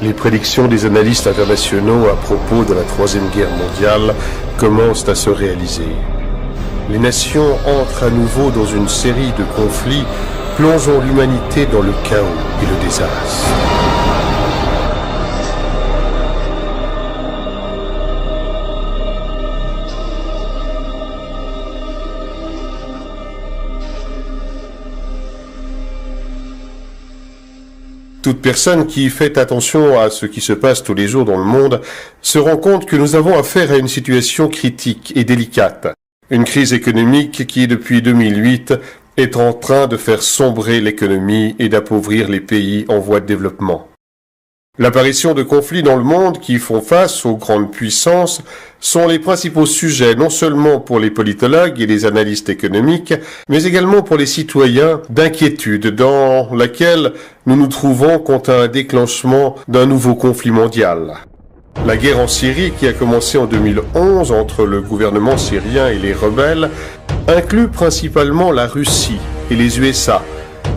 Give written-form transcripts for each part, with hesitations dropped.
Les prédictions des analystes internationaux à propos de la Troisième Guerre mondiale commencent à se réaliser. Les nations entrent à nouveau dans une série de conflits, plongeant l'humanité dans le chaos et le désastre. Toute personne qui fait attention à ce qui se passe tous les jours dans le monde se rend compte que nous avons affaire à une situation critique et délicate. Une crise économique qui, depuis 2008, est en train de faire sombrer l'économie et d'appauvrir les pays en voie de développement. L'apparition de conflits dans le monde qui font face aux grandes puissances sont les principaux sujets non seulement pour les politologues et les analystes économiques, mais également pour les citoyens d'inquiétude dans laquelle nous nous trouvons quant à un déclenchement d'un nouveau conflit mondial. La guerre en Syrie, qui a commencé en 2011 entre le gouvernement syrien et les rebelles, inclut principalement la Russie et les USA,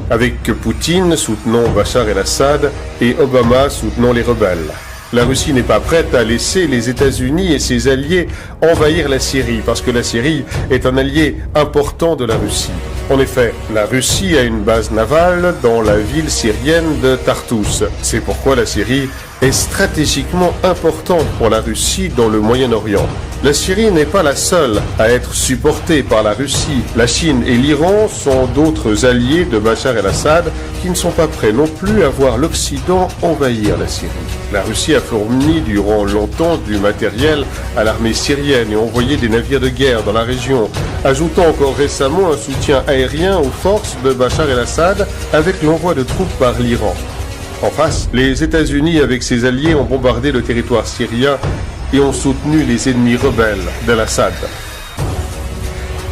avec Poutine soutenant Bachar el-Assad et Obama soutenant les rebelles. La Russie n'est pas prête à laisser les États-Unis et ses alliés envahir la Syrie, parce que la Syrie est un allié important de la Russie. En effet, la Russie a une base navale dans la ville syrienne de Tartous. C'est pourquoi la Syrie est stratégiquement importante pour la Russie dans le Moyen-Orient. La Syrie n'est pas la seule à être supportée par la Russie. La Chine et l'Iran sont d'autres alliés de Bachar el-Assad qui ne sont pas prêts non plus à voir l'Occident envahir la Syrie. La Russie a fourni durant longtemps du matériel à l'armée syrienne et envoyé des navires de guerre dans la région, ajoutant encore récemment un soutien aérien aux forces de Bachar el-Assad avec l'envoi de troupes par l'Iran. En face, les États-Unis avec ses alliés ont bombardé le territoire syrien et ont soutenu les ennemis rebelles d'Al-Assad.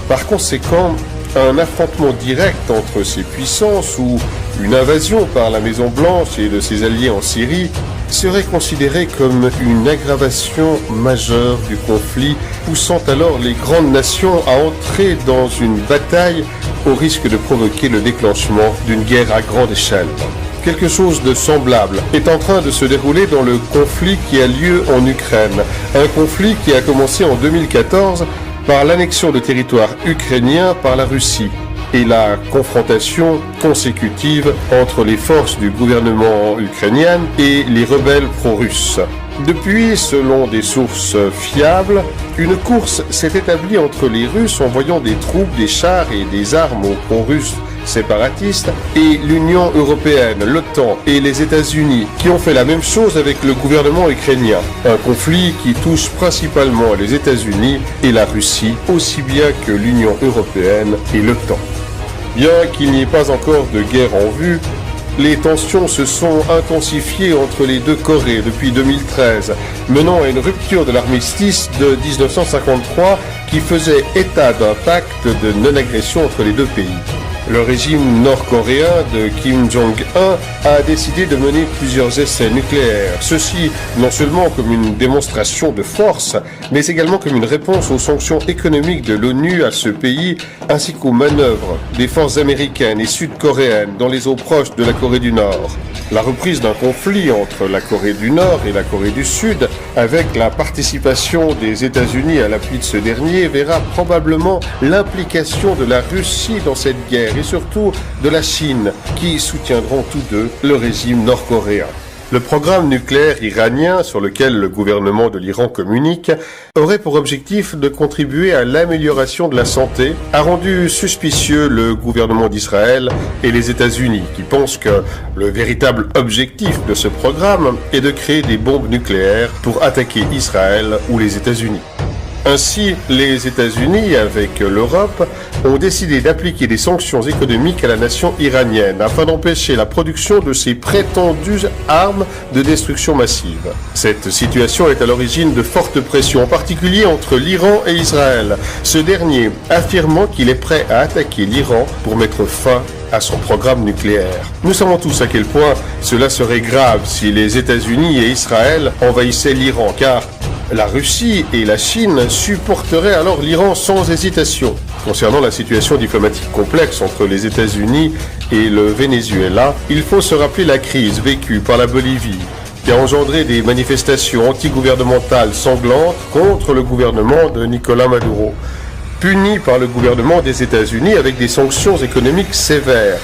Par conséquent, un affrontement direct entre ces puissances ou une invasion par la Maison-Blanche et de ses alliés en Syrie serait considéré comme une aggravation majeure du conflit, poussant alors les grandes nations à entrer dans une bataille au risque de provoquer le déclenchement d'une guerre à grande échelle. Quelque chose de semblable est en train de se dérouler dans le conflit qui a lieu en Ukraine. Un conflit qui a commencé en 2014 par l'annexion de territoires ukrainiens par la Russie et la confrontation consécutive entre les forces du gouvernement ukrainien et les rebelles pro-russes. Depuis, selon des sources fiables, une course s'est établie entre les Russes envoyant des troupes, des chars et des armes aux pro-russes séparatistes et l'Union européenne, l'OTAN et les États-Unis qui ont fait la même chose avec le gouvernement ukrainien. Un conflit qui touche principalement les États-Unis et la Russie, aussi bien que l'Union européenne et l'OTAN. Bien qu'il n'y ait pas encore de guerre en vue, les tensions se sont intensifiées entre les deux Corées depuis 2013, menant à une rupture de l'armistice de 1953 qui faisait état d'un pacte de non-agression entre les deux pays. Le régime nord-coréen de Kim Jong-un a décidé de mener plusieurs essais nucléaires. Ceci non seulement comme une démonstration de force, mais également comme une réponse aux sanctions économiques de l'ONU à ce pays, ainsi qu'aux manœuvres des forces américaines et sud-coréennes dans les eaux proches de la Corée du Nord. La reprise d'un conflit entre la Corée du Nord et la Corée du Sud, avec la participation des États-Unis à l'appui de ce dernier, verra probablement l'implication de la Russie dans cette guerre et surtout de la Chine, qui soutiendront tous deux le régime nord-coréen. Le programme nucléaire iranien, sur lequel le gouvernement de l'Iran communique, aurait pour objectif de contribuer à l'amélioration de la santé, a rendu suspicieux le gouvernement d'Israël et les États-Unis, qui pensent que le véritable objectif de ce programme est de créer des bombes nucléaires pour attaquer Israël ou les États-Unis. Ainsi, les États-Unis, avec l'Europe, ont décidé d'appliquer des sanctions économiques à la nation iranienne afin d'empêcher la production de ces prétendues armes de destruction massive. Cette situation est à l'origine de fortes pressions, en particulier entre l'Iran et Israël, ce dernier affirmant qu'il est prêt à attaquer l'Iran pour mettre fin à son programme nucléaire. Nous savons tous à quel point cela serait grave si les États-Unis et Israël envahissaient l'Iran, car la Russie et la Chine supporteraient alors l'Iran sans hésitation. Concernant la situation diplomatique complexe entre les États-Unis et le Venezuela, il faut se rappeler la crise vécue par la Bolivie, qui a engendré des manifestations antigouvernementales sanglantes contre le gouvernement de Nicolás Maduro, puni par le gouvernement des États-Unis avec des sanctions économiques sévères.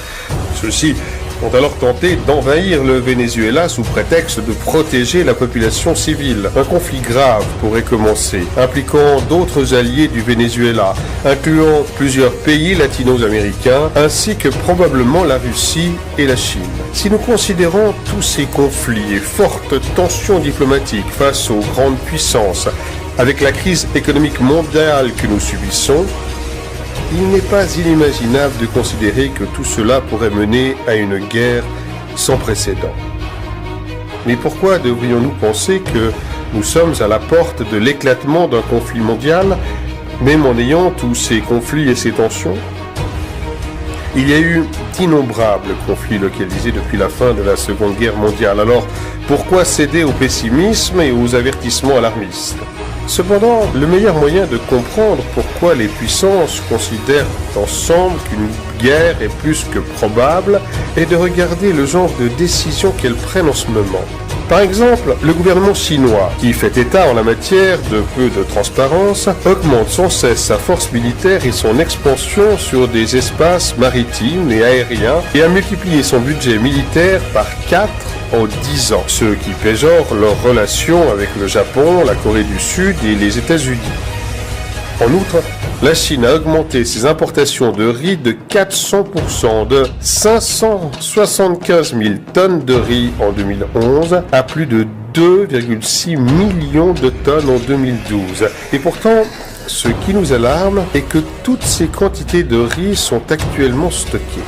Ceux-ci ont alors tenté d'envahir le Venezuela sous prétexte de protéger la population civile. Un conflit grave pourrait commencer, impliquant d'autres alliés du Venezuela, incluant plusieurs pays latino-américains, ainsi que probablement la Russie et la Chine. Si nous considérons tous ces conflits et fortes tensions diplomatiques face aux grandes puissances, avec la crise économique mondiale que nous subissons, il n'est pas inimaginable de considérer que tout cela pourrait mener à une guerre sans précédent. Mais pourquoi devrions-nous penser que nous sommes à la porte de l'éclatement d'un conflit mondial, même en ayant tous ces conflits et ces tensions? Il y a eu d'innombrables conflits localisés depuis la fin de la Seconde Guerre mondiale. Alors, pourquoi céder au pessimisme et aux avertissements alarmistes? Cependant, le meilleur moyen de comprendre pourquoi les puissances considèrent ensemble qu'une guerre est plus que probable est de regarder le genre de décisions qu'elles prennent en ce moment. Par exemple, le gouvernement chinois, qui fait état en la matière de peu de transparence, augmente sans cesse sa force militaire et son expansion sur des espaces maritimes et aériens et a multiplié son budget militaire par 4 en 10 ans, ce qui péjore leurs relations avec le Japon, la Corée du Sud et les États-Unis. En outre, la Chine a augmenté ses importations de riz de 400%, de 575 000 tonnes de riz en 2011 à plus de 2,6 millions de tonnes en 2012. Et pourtant, ce qui nous alarme est que toutes ces quantités de riz sont actuellement stockées.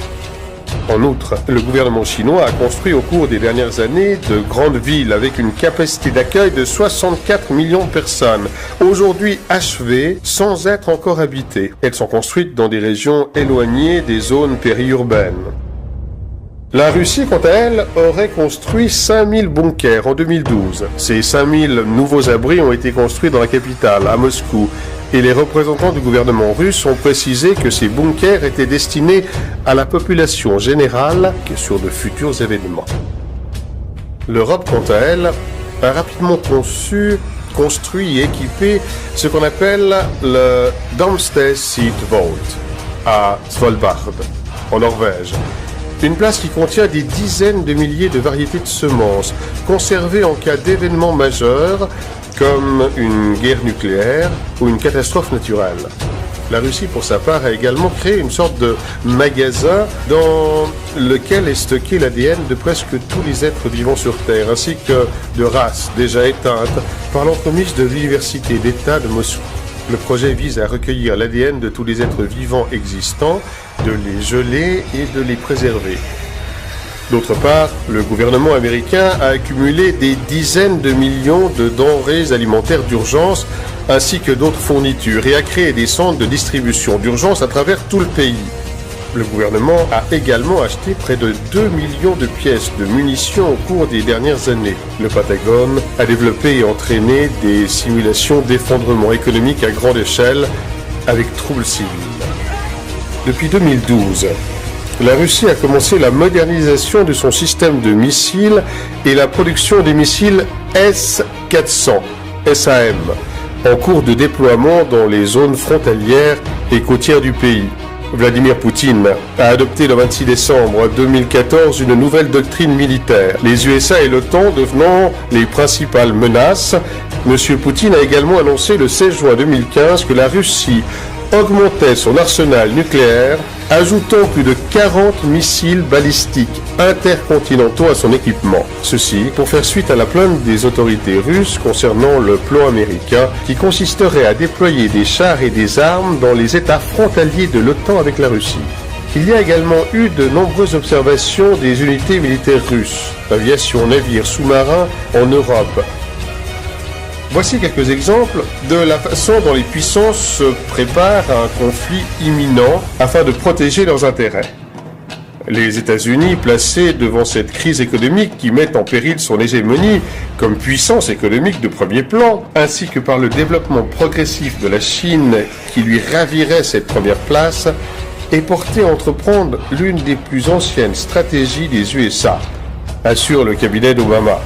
En outre, le gouvernement chinois a construit au cours des dernières années de grandes villes avec une capacité d'accueil de 64 millions de personnes, aujourd'hui achevées sans être encore habitées. Elles sont construites dans des régions éloignées des zones périurbaines. La Russie, quant à elle, aurait construit 5000 bunkers en 2012. Ces 5000 nouveaux abris ont été construits dans la capitale, à Moscou, et les représentants du gouvernement russe ont précisé que ces bunkers étaient destinés à la population générale que sur de futurs événements. L'Europe, quant à elle, a rapidement construit et équipé ce qu'on appelle le Domesday Seed Vault à Svalbard, en Norvège. Une place qui contient des dizaines de milliers de variétés de semences, conservées en cas d'événements majeurs, comme une guerre nucléaire ou une catastrophe naturelle. La Russie, pour sa part, a également créé une sorte de magasin dans lequel est stocké l'ADN de presque tous les êtres vivants sur Terre, ainsi que de races déjà éteintes par l'entremise de l'Université d'État de Moscou. Le projet vise à recueillir l'ADN de tous les êtres vivants existants, de les geler et de les préserver. D'autre part, le gouvernement américain a accumulé des dizaines de millions de denrées alimentaires d'urgence ainsi que d'autres fournitures et a créé des centres de distribution d'urgence à travers tout le pays. Le gouvernement a également acheté près de 2 millions de pièces de munitions au cours des dernières années. Le Pentagone a développé et entraîné des simulations d'effondrement économique à grande échelle avec troubles civils. Depuis 2012, la Russie a commencé la modernisation de son système de missiles et la production des missiles S-400, SAM, en cours de déploiement dans les zones frontalières et côtières du pays. Vladimir Poutine a adopté le 26 décembre 2014 une nouvelle doctrine militaire, les USA et l'OTAN devenant les principales menaces. M. Poutine a également annoncé le 16 juin 2015 que la Russie augmentait son arsenal nucléaire, ajoutant plus de 40 missiles balistiques intercontinentaux à son équipement. Ceci pour faire suite à la plainte des autorités russes concernant le plan américain qui consisterait à déployer des chars et des armes dans les États frontaliers de l'OTAN avec la Russie. Il y a également eu de nombreuses observations des unités militaires russes, aviation, navires, sous-marins en Europe. Voici quelques exemples de la façon dont les puissances se préparent à un conflit imminent afin de protéger leurs intérêts. Les États-Unis, placés devant cette crise économique qui met en péril son hégémonie comme puissance économique de premier plan, ainsi que par le développement progressif de la Chine qui lui ravirait cette première place, est porté à entreprendre l'une des plus anciennes stratégies des USA, assure le cabinet d'Obama.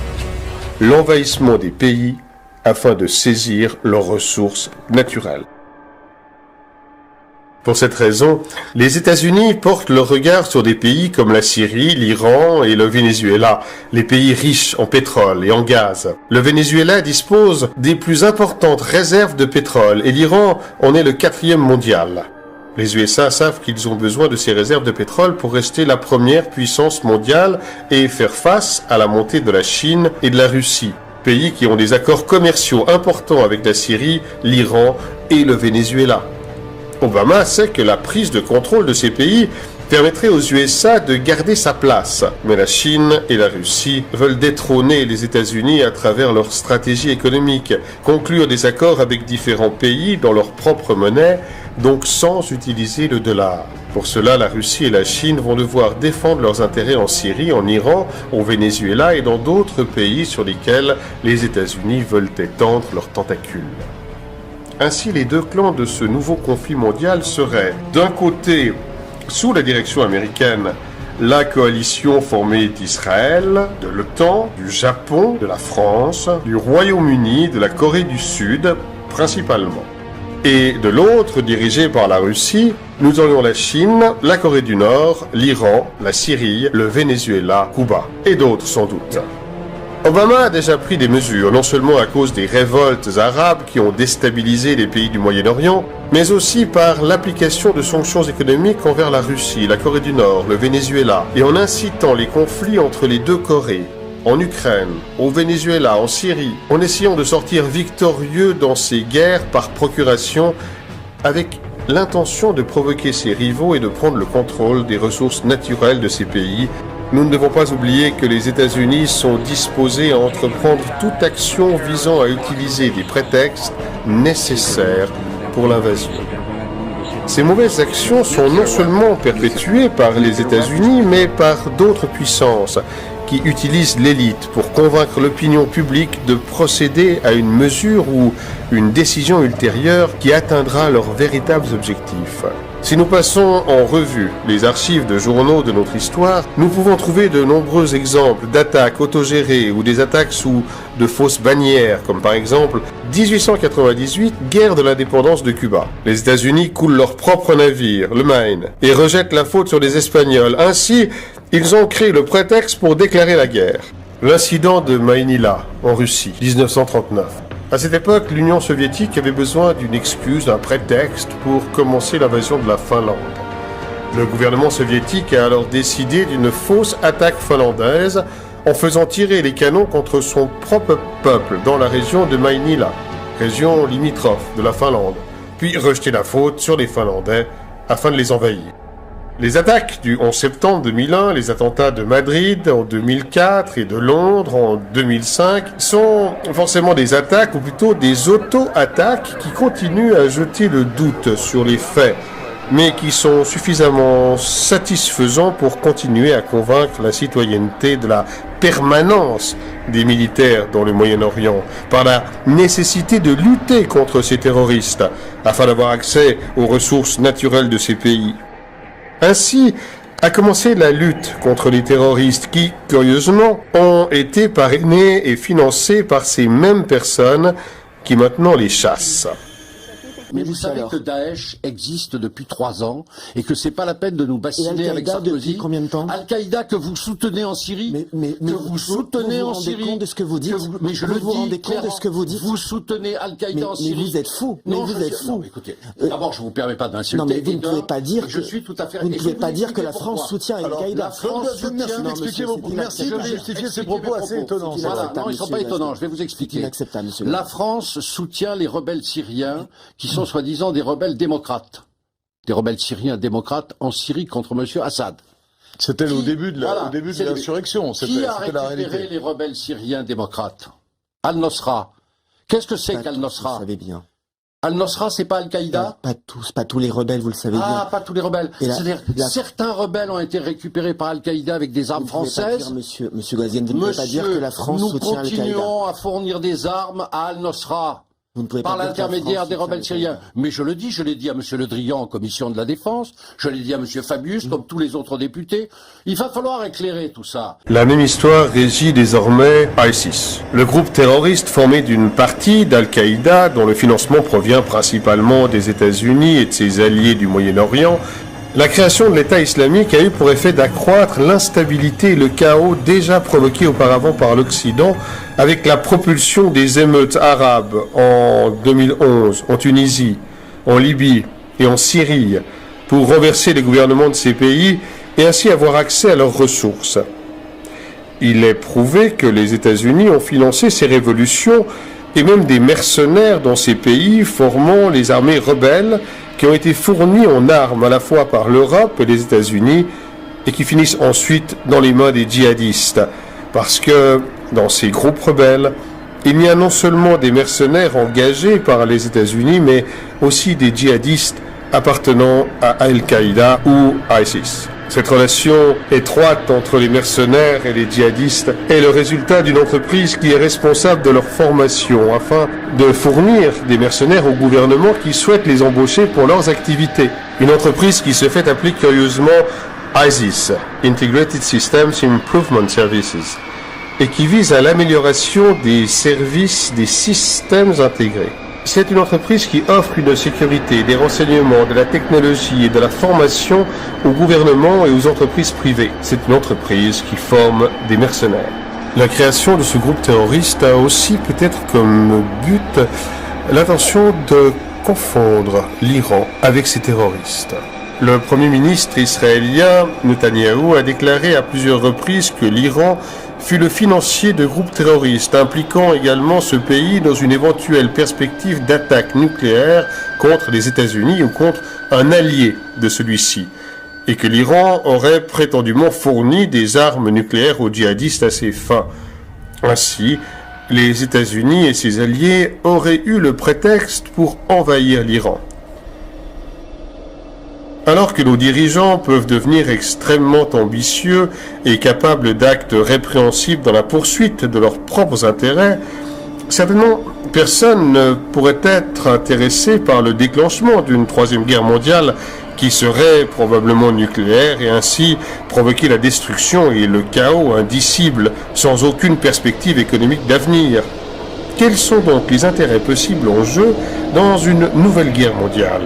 l'envahissement des pays afin de saisir leurs ressources naturelles. Pour cette raison, les États-Unis portent leur regard sur des pays comme la Syrie, l'Iran et le Venezuela, les pays riches en pétrole et en gaz. Le Venezuela dispose des plus importantes réserves de pétrole et l'Iran en est le 4e mondial. Les USA savent qu'ils ont besoin de ces réserves de pétrole pour rester la première puissance mondiale et faire face à la montée de la Chine et de la Russie, pays qui ont des accords commerciaux importants avec la Syrie, l'Iran et le Venezuela. Obama sait que la prise de contrôle de ces pays permettrait aux USA de garder sa place. Mais la Chine et la Russie veulent détrôner les États-Unis à travers leur stratégie économique, conclure des accords avec différents pays dans leur propre monnaie, donc sans utiliser le dollar. Pour cela, la Russie et la Chine vont devoir défendre leurs intérêts en Syrie, en Iran, au Venezuela et dans d'autres pays sur lesquels les États-Unis veulent étendre leurs tentacules. Ainsi, les deux clans de ce nouveau conflit mondial seraient, d'un côté, sous la direction américaine, la coalition formée d'Israël, de l'OTAN, du Japon, de la France, du Royaume-Uni, de la Corée du Sud, principalement. Et de l'autre, dirigée par la Russie, nous aurions la Chine, la Corée du Nord, l'Iran, la Syrie, le Venezuela, Cuba, et d'autres sans doute. Obama a déjà pris des mesures, non seulement à cause des révoltes arabes qui ont déstabilisé les pays du Moyen-Orient, mais aussi par l'application de sanctions économiques envers la Russie, la Corée du Nord, le Venezuela, et en incitant les conflits entre les deux Corées, en Ukraine, au Venezuela, en Syrie, en essayant de sortir victorieux dans ces guerres par procuration, avec l'intention de provoquer ses rivaux et de prendre le contrôle des ressources naturelles de ces pays. Nous ne devons pas oublier que les États-Unis sont disposés à entreprendre toute action visant à utiliser des prétextes nécessaires pour l'invasion. Ces mauvaises actions sont non seulement perpétuées par les États-Unis, mais par d'autres puissances qui utilisent l'élite pour convaincre l'opinion publique de procéder à une mesure ou une décision ultérieure qui atteindra leurs véritables objectifs. Si nous passons en revue les archives de journaux de notre histoire, nous pouvons trouver de nombreux exemples d'attaques autogérées ou des attaques sous de fausses bannières, comme par exemple 1898, guerre de l'indépendance de Cuba. Les États-Unis coulent leur propre navire, le Maine, et rejettent la faute sur les Espagnols. Ainsi, ils ont créé le prétexte pour déclarer la guerre. L'incident de Maïnila, en Russie, 1939. À cette époque, l'Union soviétique avait besoin d'une excuse, d'un prétexte pour commencer l'invasion de la Finlande. Le gouvernement soviétique a alors décidé d'une fausse attaque finlandaise en faisant tirer les canons contre son propre peuple dans la région de Maïnila, région limitrophe de la Finlande, puis rejeter la faute sur les Finlandais afin de les envahir. Les attaques du 11 septembre 2001, les attentats de Madrid en 2004 et de Londres en 2005 sont forcément des attaques, ou plutôt des auto-attaques qui continuent à jeter le doute sur les faits, mais qui sont suffisamment satisfaisants pour continuer à convaincre la citoyenneté de la permanence des militaires dans le Moyen-Orient, par la nécessité de lutter contre ces terroristes, afin d'avoir accès aux ressources naturelles de ces pays. Ainsi a commencé la lutte contre les terroristes qui, curieusement, ont été parrainés et financés par ces mêmes personnes qui maintenant les chassent. Mais vous savez que Daesh existe depuis 3 ans et que c'est pas la peine de nous bassiner avec Sarkozy. Depuis combien de temps? Al-Qaïda que vous soutenez en Syrie, vous soutenez en Syrie. Vous vous rendez compte de ce que vous dites? Mais je le dis, vous vous rendez compte de ce que vous dites? Vous soutenez Al-Qaïda en Syrie. Mais vous êtes fou. Non, vous êtes fou. Non, écoutez, d'abord, je vous permets pas d'insulter. Non, mais vous ne pouvez pas dire je suis tout à fait. Vous ne pouvez pas dire que la France soutient Al-Qaïda. Merci d'expliquer vos propos. Merci de justifier ces propos assez étonnants. Voilà, non, ils ne sont pas étonnants. Je vais vous expliquer. Inacceptable, monsieur. La France soutient les rebelles syriens qui sont soi-disant des rebelles démocrates. Des rebelles syriens démocrates en Syrie contre M. Assad. C'était au début de l'insurrection. Qui a récupéré les rebelles syriens démocrates? Al-Nosra. Qu'est-ce que c'est qu'Al-Nosra? Vous savez bien. Al-Nosra, c'est pas Al-Qaïda? Pas tous les rebelles, vous le savez bien. Ah, pas tous les rebelles. C'est-à-dire, certains rebelles ont été récupérés par Al-Qaïda avec des armes françaises. Monsieur Gazienne, vous ne pouvez pas dire que la France soutient Al-Qaïda. Nous continuons à fournir des armes à Al-Nosra. Vous ne pouvez par pas dire que la l'intermédiaire France des soutient rebelles syriens. Mais je le dis à M. Le Drian en commission de la défense, je l'ai dit à M. Fabius, comme tous les autres députés. Il va falloir éclairer tout ça. La même histoire régit désormais ISIS, le groupe terroriste formé d'une partie d'Al-Qaïda dont le financement provient principalement des États-Unis et de ses alliés du Moyen-Orient. La création de l'État islamique a eu pour effet d'accroître l'instabilité et le chaos déjà provoqués auparavant par l'Occident avec la propulsion des émeutes arabes en 2011 en Tunisie, en Libye et en Syrie pour renverser les gouvernements de ces pays et ainsi avoir accès à leurs ressources. Il est prouvé que les États-Unis ont financé ces révolutions et même des mercenaires dans ces pays formant les armées rebelles qui ont été fournis en armes à la fois par l'Europe et les États-Unis et qui finissent ensuite dans les mains des djihadistes. Parce que dans ces groupes rebelles, il y a non seulement des mercenaires engagés par les États-Unis, mais aussi des djihadistes appartenant à Al-Qaïda ou ISIS. Cette relation étroite entre les mercenaires et les djihadistes est le résultat d'une entreprise qui est responsable de leur formation afin de fournir des mercenaires au gouvernement qui souhaite les embaucher pour leurs activités. Une entreprise qui se fait appeler curieusement ISIS, Integrated Systems Improvement Services, et qui vise à l'amélioration des services des systèmes intégrés. C'est une entreprise qui offre une sécurité, des renseignements, de la technologie et de la formation au gouvernement et aux entreprises privées. C'est une entreprise qui forme des mercenaires. La création de ce groupe terroriste a aussi peut-être comme but l'intention de confondre l'Iran avec ses terroristes. Le Premier ministre israélien Netanyahou a déclaré à plusieurs reprises que l'Iran fut le financier de groupes terroristes, impliquant également ce pays dans une éventuelle perspective d'attaque nucléaire contre les États-Unis ou contre un allié de celui-ci, et que l'Iran aurait prétendument fourni des armes nucléaires aux djihadistes à ses fins. Ainsi, les États-Unis et ses alliés auraient eu le prétexte pour envahir l'Iran. Alors que nos dirigeants peuvent devenir extrêmement ambitieux et capables d'actes répréhensibles dans la poursuite de leurs propres intérêts, certainement personne ne pourrait être intéressé par le déclenchement d'une troisième guerre mondiale qui serait probablement nucléaire et ainsi provoquer la destruction et le chaos indicible sans aucune perspective économique d'avenir. Quels sont donc les intérêts possibles en jeu dans une nouvelle guerre mondiale ?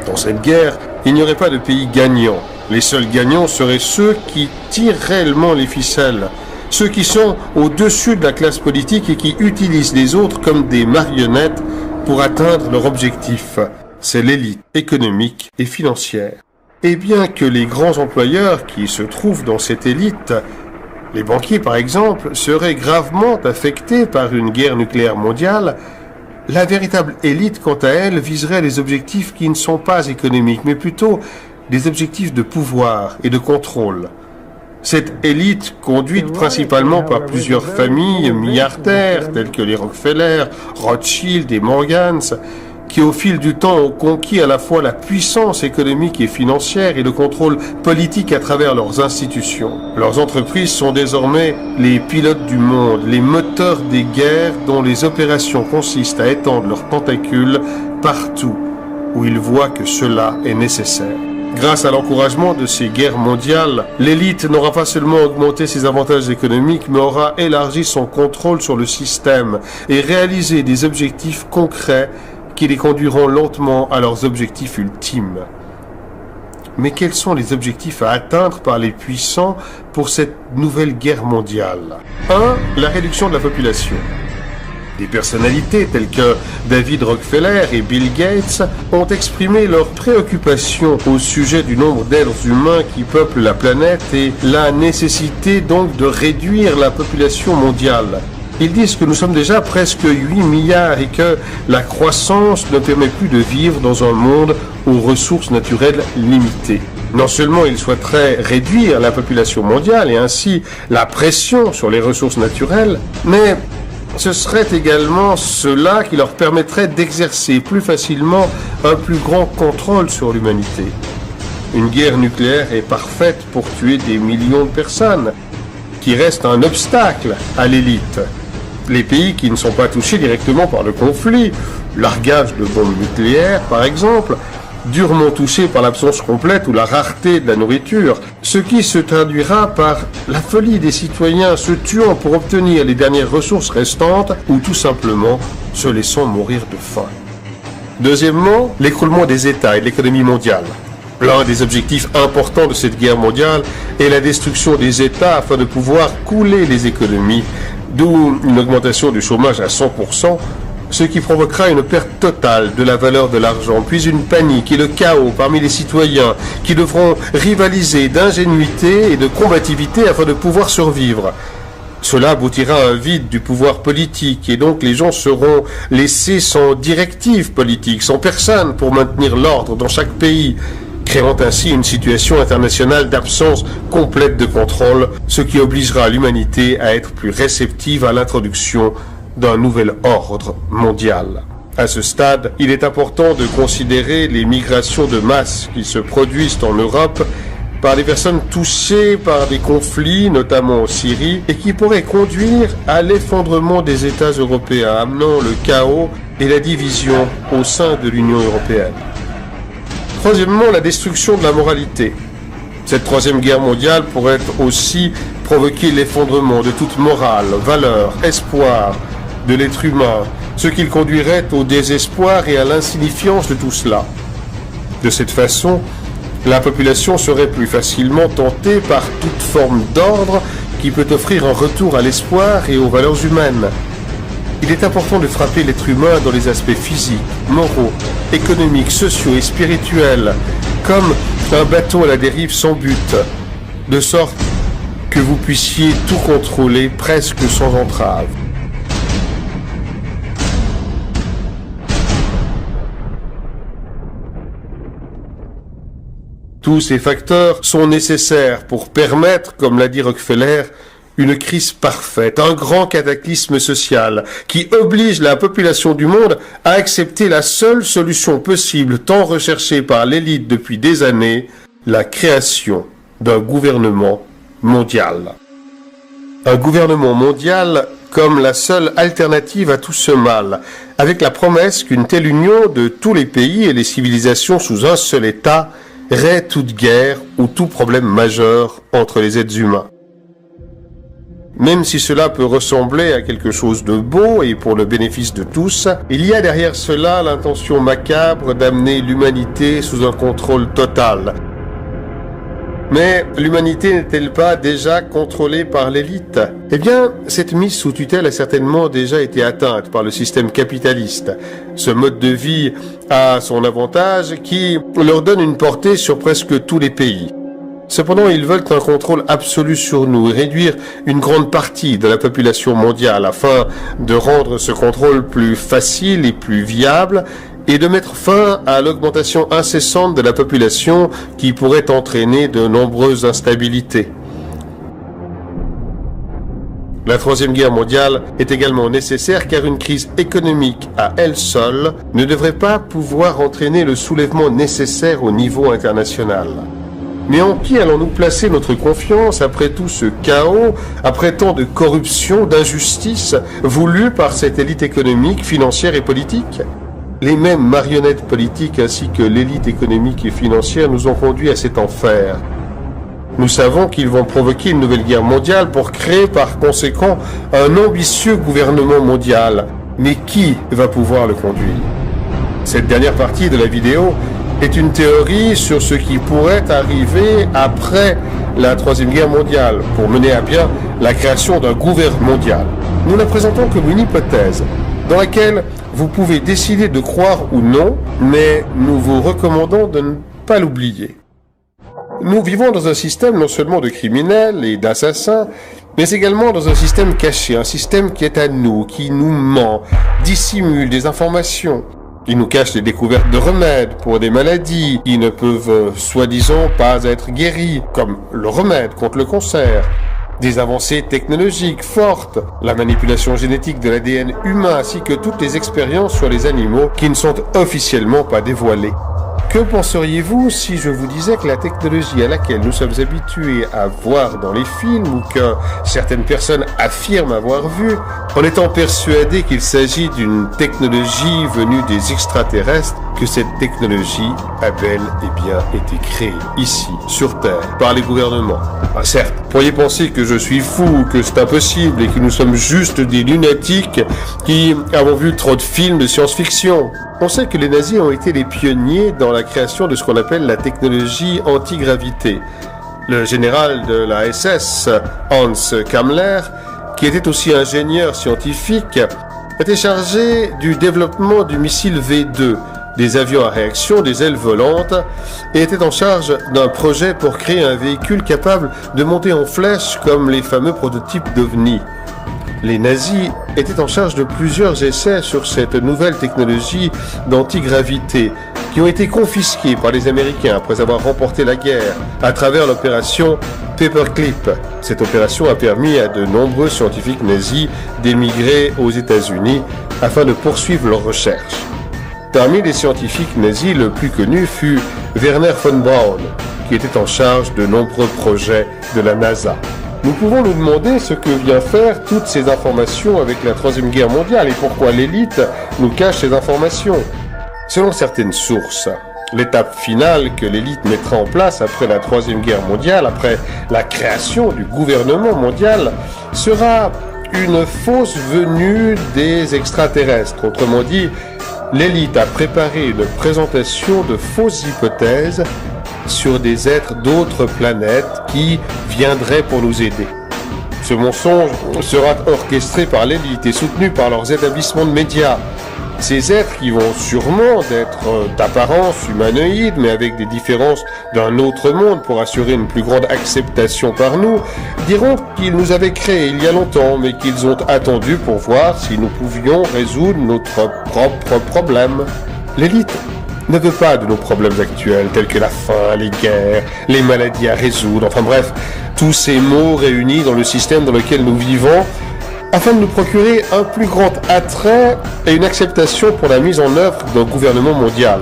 Dans cette guerre, il n'y aurait pas de pays gagnant. Les seuls gagnants seraient ceux qui tirent réellement les ficelles, ceux qui sont au-dessus de la classe politique et qui utilisent les autres comme des marionnettes pour atteindre leur objectif. C'est l'élite économique et financière. Et bien que les grands employeurs qui se trouvent dans cette élite, les banquiers par exemple, seraient gravement affectés par une guerre nucléaire mondiale, la véritable élite, quant à elle, viserait des objectifs qui ne sont pas économiques, mais plutôt des objectifs de pouvoir et de contrôle. Cette élite, conduite principalement par plusieurs familles milliardaires, telles que les Rockefeller, Rothschild et Morgans, qui au fil du temps ont conquis à la fois la puissance économique et financière et le contrôle politique à travers leurs institutions. Leurs entreprises sont désormais les pilotes du monde, les moteurs des guerres dont les opérations consistent à étendre leurs tentacules partout où ils voient que cela est nécessaire. Grâce à l'encouragement de ces guerres mondiales, l'élite n'aura pas seulement augmenté ses avantages économiques, mais aura élargi son contrôle sur le système et réalisé des objectifs concrets qui les conduiront lentement à leurs objectifs ultimes. Mais quels sont les objectifs à atteindre par les puissants pour cette nouvelle guerre mondiale ? 1. La réduction de la population. Des personnalités telles que David Rockefeller et Bill Gates ont exprimé leur préoccupation au sujet du nombre d'êtres humains qui peuplent la planète et la nécessité donc de réduire la population mondiale. Ils disent que nous sommes déjà presque 8 milliards et que la croissance ne permet plus de vivre dans un monde aux ressources naturelles limitées. Non seulement ils souhaiteraient réduire la population mondiale et ainsi la pression sur les ressources naturelles, mais ce serait également cela qui leur permettrait d'exercer plus facilement un plus grand contrôle sur l'humanité. Une guerre nucléaire est parfaite pour tuer des millions de personnes, qui reste un obstacle à l'élite. les pays qui ne sont pas touchés directement par le conflit, largage de bombes nucléaires par exemple, durement touchés par l'absence complète ou la rareté de la nourriture, ce qui se traduira par la folie des citoyens se tuant pour obtenir les dernières ressources restantes ou tout simplement se laissant mourir de faim. Deuxièmement, l'écroulement des États et de l'économie mondiale. L'un des objectifs importants de cette guerre mondiale est la destruction des États afin de pouvoir couler les économies, d'où une augmentation du chômage à 100%, ce qui provoquera une perte totale de la valeur de l'argent, puis une panique et le chaos parmi les citoyens qui devront rivaliser d'ingénuité et de combativité afin de pouvoir survivre. Cela aboutira à un vide du pouvoir politique et donc les gens seront laissés sans directive politique, sans personne pour maintenir l'ordre dans chaque pays, créant ainsi une situation internationale d'absence complète de contrôle, ce qui obligera l'humanité à être plus réceptive à l'introduction d'un nouvel ordre mondial. À ce stade, il est important de considérer les migrations de masse qui se produisent en Europe par des personnes touchées par des conflits, notamment en Syrie, et qui pourraient conduire à l'effondrement des États européens, amenant le chaos et la division au sein de l'Union européenne. Troisièmement, la destruction de la moralité. Cette troisième guerre mondiale pourrait aussi provoquer l'effondrement de toute morale, valeur, espoir de l'être humain, ce qui le conduirait au désespoir et à l'insignifiance de tout cela. De cette façon, la population serait plus facilement tentée par toute forme d'ordre qui peut offrir un retour à l'espoir et aux valeurs humaines. Il est important de frapper l'être humain dans les aspects physiques, moraux, économiques, sociaux et spirituels, comme un bateau à la dérive sans but, de sorte que vous puissiez tout contrôler presque sans entrave. Tous ces facteurs sont nécessaires pour permettre, comme l'a dit Rockefeller, une crise parfaite, un grand cataclysme social qui oblige la population du monde à accepter la seule solution possible tant recherchée par l'élite depuis des années, la création d'un gouvernement mondial. Un gouvernement mondial comme la seule alternative à tout ce mal, avec la promesse qu'une telle union de tous les pays et les civilisations sous un seul État raie toute guerre ou tout problème majeur entre les êtres humains. Même si cela peut ressembler à quelque chose de beau et pour le bénéfice de tous, il y a derrière cela l'intention macabre d'amener l'humanité sous un contrôle total. Mais l'humanité n'est-elle pas déjà contrôlée par l'élite? Eh bien, cette mise sous tutelle a certainement déjà été atteinte par le système capitaliste. Ce mode de vie a son avantage qui leur donne une portée sur presque tous les pays. Cependant, ils veulent un contrôle absolu sur nous et réduire une grande partie de la population mondiale afin de rendre ce contrôle plus facile et plus viable et de mettre fin à l'augmentation incessante de la population qui pourrait entraîner de nombreuses instabilités. La Troisième Guerre mondiale est également nécessaire car une crise économique à elle seule ne devrait pas pouvoir entraîner le soulèvement nécessaire au niveau international. Mais en qui allons-nous placer notre confiance après tout ce chaos, après tant de corruption, d'injustice voulue par cette élite économique, financière et politique ? Les mêmes marionnettes politiques ainsi que l'élite économique et financière nous ont conduits à cet enfer. Nous savons qu'ils vont provoquer une nouvelle guerre mondiale pour créer par conséquent un ambitieux gouvernement mondial. Mais qui va pouvoir le conduire ? Cette dernière partie de la vidéo est une théorie sur ce qui pourrait arriver après la Troisième Guerre mondiale pour mener à bien la création d'un gouvernement mondial. Nous la présentons comme une hypothèse dans laquelle vous pouvez décider de croire ou non, mais nous vous recommandons de ne pas l'oublier. Nous vivons dans un système non seulement de criminels et d'assassins, mais également dans un système caché, un système qui est à nous, qui nous ment, dissimule des informations. Il nous cache les découvertes de remèdes pour des maladies qui ne peuvent soi-disant pas être guéries, comme le remède contre le cancer. Des avancées technologiques fortes, la manipulation génétique de l'ADN humain ainsi que toutes les expériences sur les animaux qui ne sont officiellement pas dévoilées. Que penseriez-vous si je vous disais que la technologie à laquelle nous sommes habitués à voir dans les films ou que certaines personnes affirment avoir vu, en étant persuadées qu'il s'agit d'une technologie venue des extraterrestres, que cette technologie a bel et bien été créée ici, sur Terre, par les gouvernements. Ah, certes, vous pourriez penser que je suis fou, que c'est impossible et que nous sommes juste des lunatiques qui avons vu trop de films de science-fiction. On sait que les nazis ont été les pionniers dans la création de ce qu'on appelle la technologie antigravité. Le général de la SS, Hans Kammler, qui était aussi ingénieur scientifique, était chargé du développement du missile V2, des avions à réaction, des ailes volantes, et était en charge d'un projet pour créer un véhicule capable de monter en flèche comme les fameux prototypes d'OVNI. Les nazis étaient en charge de plusieurs essais sur cette nouvelle technologie d'antigravité qui ont été confisqués par les Américains après avoir remporté la guerre à travers l'opération Paperclip. Cette opération a permis à de nombreux scientifiques nazis d'émigrer aux États-Unis afin de poursuivre leurs recherches. Parmi les scientifiques nazis, le plus connu fut Werner von Braun, qui était en charge de nombreux projets de la NASA. Nous pouvons nous demander ce que vient faire toutes ces informations avec la Troisième Guerre mondiale et pourquoi l'élite nous cache ces informations. Selon certaines sources, l'étape finale que l'élite mettra en place après la Troisième Guerre mondiale, après la création du gouvernement mondial, sera une fausse venue des extraterrestres. Autrement dit, l'élite a préparé une présentation de fausses hypothèses sur des êtres d'autres planètes qui viendraient pour nous aider. Ce mensonge sera orchestré par l'élite et soutenu par leurs établissements de médias. Ces êtres, qui vont sûrement être d'apparence humanoïde, mais avec des différences d'un autre monde pour assurer une plus grande acceptation par nous, diront qu'ils nous avaient créés il y a longtemps, mais qu'ils ont attendu pour voir si nous pouvions résoudre notre propre problème. L'élite ne veut pas de nos problèmes actuels, tels que la faim, les guerres, les maladies à résoudre, enfin bref, tous ces maux réunis dans le système dans lequel nous vivons, afin de nous procurer un plus grand attrait et une acceptation pour la mise en œuvre d'un gouvernement mondial.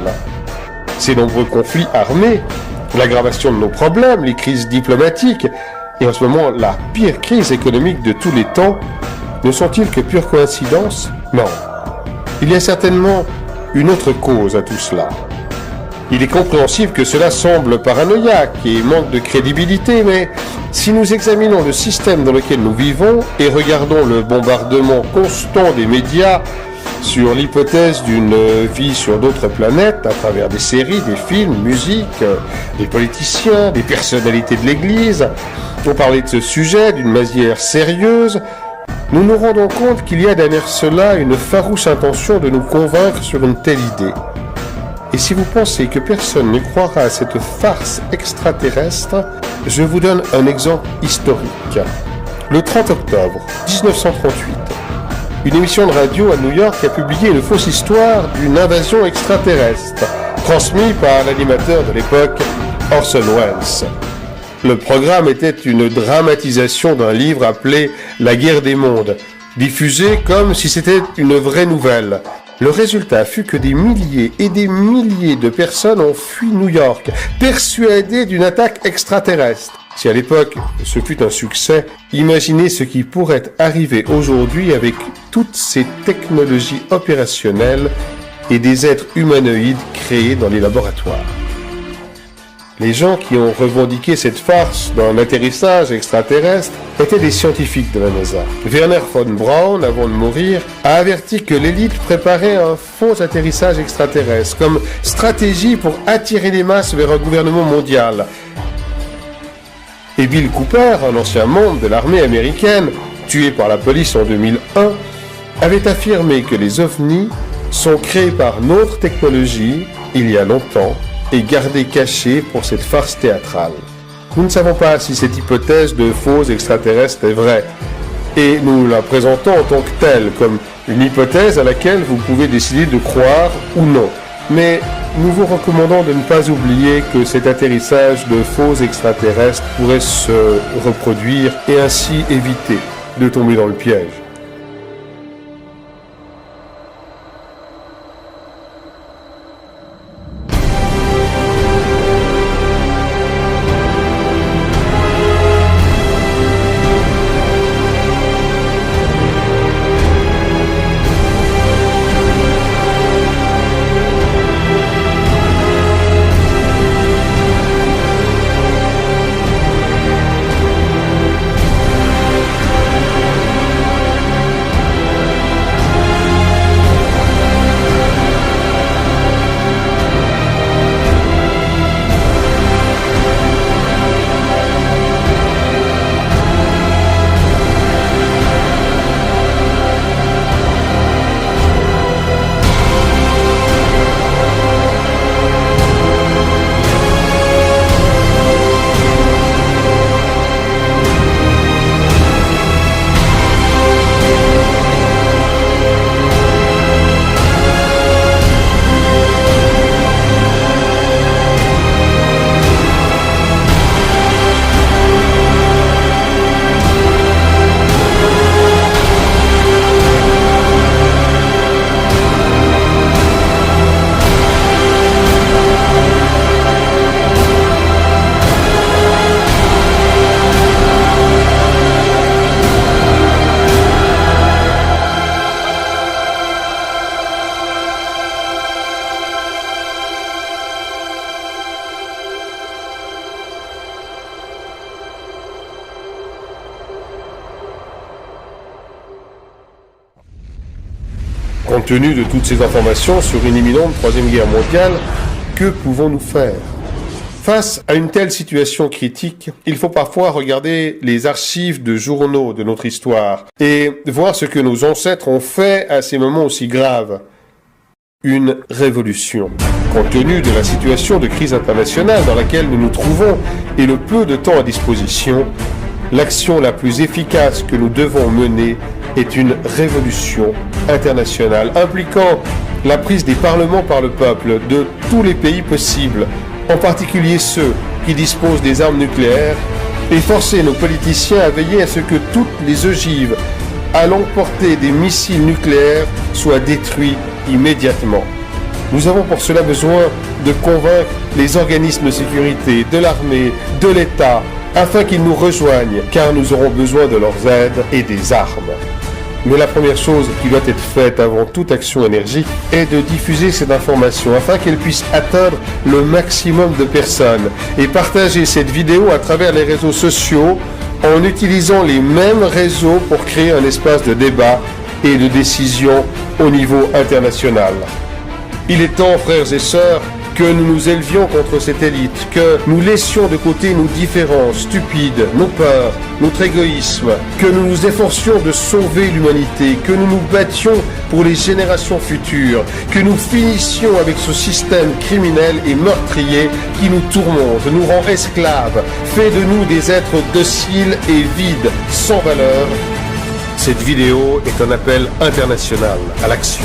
Ces nombreux conflits armés, l'aggravation de nos problèmes, les crises diplomatiques, et en ce moment la pire crise économique de tous les temps, ne sont-ils que pure coïncidence? Non. Il y a certainement une autre cause à tout cela. Il est compréhensible que cela semble paranoïaque et manque de crédibilité, mais si nous examinons le système dans lequel nous vivons et regardons le bombardement constant des médias sur l'hypothèse d'une vie sur d'autres planètes à travers des séries, des films, musique, des politiciens, des personnalités de l'Église, pour parler de ce sujet d'une manière sérieuse, nous nous rendons compte qu'il y a derrière cela une farouche intention de nous convaincre sur une telle idée. Et si vous pensez que personne ne croira à cette farce extraterrestre, je vous donne un exemple historique. Le 30 octobre 1938, une émission de radio à New York a publié une fausse histoire d'une invasion extraterrestre, transmise par l'animateur de l'époque, Orson Welles. Le programme était une dramatisation d'un livre appelé La guerre des mondes, diffusé comme si c'était une vraie nouvelle. Le résultat fut que des milliers et des milliers de personnes ont fui New York, persuadées d'une attaque extraterrestre. Si à l'époque ce fut un succès, imaginez ce qui pourrait arriver aujourd'hui avec toutes ces technologies opérationnelles et des êtres humanoïdes créés dans les laboratoires. Les gens qui ont revendiqué cette farce d'un atterrissage extraterrestre étaient des scientifiques de la NASA. Werner von Braun, avant de mourir, a averti que l'élite préparait un faux atterrissage extraterrestre comme stratégie pour attirer les masses vers un gouvernement mondial. Et Bill Cooper, un ancien membre de l'armée américaine, tué par la police en 2001, avait affirmé que les ovnis sont créés par notre technologie, il y a longtemps, et gardés cachés pour cette farce théâtrale. Nous ne savons pas si cette hypothèse de faux extraterrestres est vraie, et nous la présentons en tant que telle, comme une hypothèse à laquelle vous pouvez décider de croire ou non. Mais nous vous recommandons de ne pas oublier que cet atterrissage de faux extraterrestres pourrait se reproduire et ainsi éviter de tomber dans le piège. Compte tenu de toutes ces informations sur une imminente troisième guerre mondiale, que pouvons-nous faire ? Face à une telle situation critique, il faut parfois regarder les archives de journaux de notre histoire et voir ce que nos ancêtres ont fait à ces moments aussi graves. Une révolution. Compte tenu de la situation de crise internationale dans laquelle nous nous trouvons et le peu de temps à disposition, l'action la plus efficace que nous devons mener est une révolution internationale impliquant la prise des parlements par le peuple de tous les pays possibles, en particulier ceux qui disposent des armes nucléaires, et forcer nos politiciens à veiller à ce que toutes les ogives allant porter des missiles nucléaires soient détruits immédiatement. Nous avons pour cela besoin de convaincre les organismes de sécurité, de l'armée, de l'État, afin qu'ils nous rejoignent, car nous aurons besoin de leurs aides et des armes. Mais la première chose qui doit être faite avant toute action énergique est de diffuser cette information afin qu'elle puisse atteindre le maximum de personnes et partager cette vidéo à travers les réseaux sociaux en utilisant les mêmes réseaux pour créer un espace de débat et de décision au niveau international. Il est temps, frères et sœurs, que nous nous élevions contre cette élite, que nous laissions de côté nos différences stupides, nos peurs, notre égoïsme, que nous nous efforcions de sauver l'humanité, que nous nous battions pour les générations futures, que nous finissions avec ce système criminel et meurtrier qui nous tourmente, nous rend esclaves, fait de nous des êtres dociles et vides, sans valeur. Cette vidéo est un appel international à l'action.